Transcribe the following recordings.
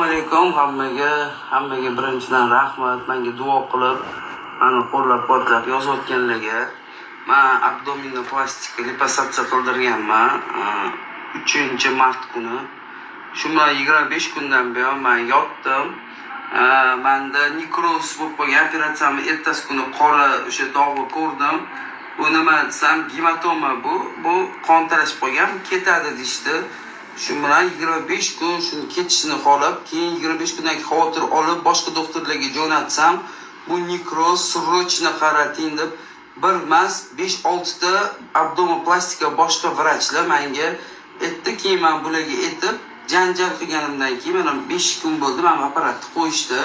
Alaykum hammaga birinchidan rahmat, menga duo qilib, meni qo'llab-quvvatlab yozayotganlarga. Men abdominoplastika liposatsiya qildirganman 3-mart kuni. Shu bilan 25 kundan buyon men yotdim. Menda nekroz bo'lib qolgan, operatsiyamni ertasi kuni qora o'sha dog'ni ko'rdim. Bu nima desam, gematoma bu qon talashib qolgan, ketadi deyishdi. Shu bilan 25 kun shuni ketishini xohlab, keyin 25 kundan xavotir olib, boshqa doktorlarga jo'natsam, bu nekroz, srochni qarating deb bir emas 5-6 ta abdominoplastika boshqa vrachlar menga aytdi. Keyin men bularga aytib, janjal qilganimdan keyin mana 5 kun bo'ldi, men apparatni qo'yishdi.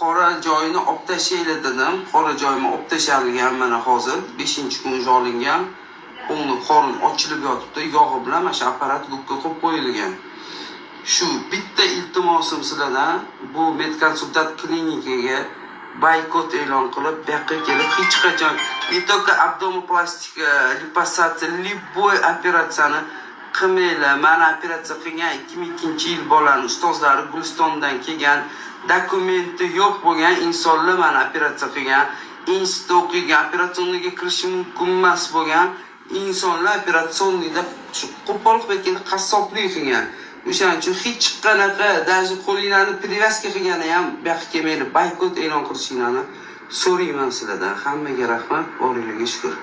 Qora joyini olib tashlaylar dedim. Qora joyimni olib tashalgan mana hozir 5-kun olingan. O'ngni qorin ochilib yotibdi, yog'i bilan mana shu apparat gubka qo'yib qo'yilgan. Shu bitta iltimosim sizlardan, bu Medkonsultat klinikaga boykot e'lon qilib, bu yoqqa kelib hech qachon не только abdominoplastika, liposatsiya, любой operatsiyani qilmanglar. Mana operatsiya qilgan 2002-yil bolaning ustozlari Gulistondan kelgan, dokumenti yo'q bo'lgan insonlar mana operatsiya qilgan, institut o'qigan, operatsiyaga kirishi mumkin emas bo'lgan insonlar operatsiyonida qo'pol qilib qassoblik qilgan. O'shaning uchun hech qanaqa даже qo'linglarni привязка qilgani ham bu yoqqa kelmaydi. Boykot e'lon qilishinglarni so'rayman sizlardan. Hammaga rahmat, boringlarga shukr.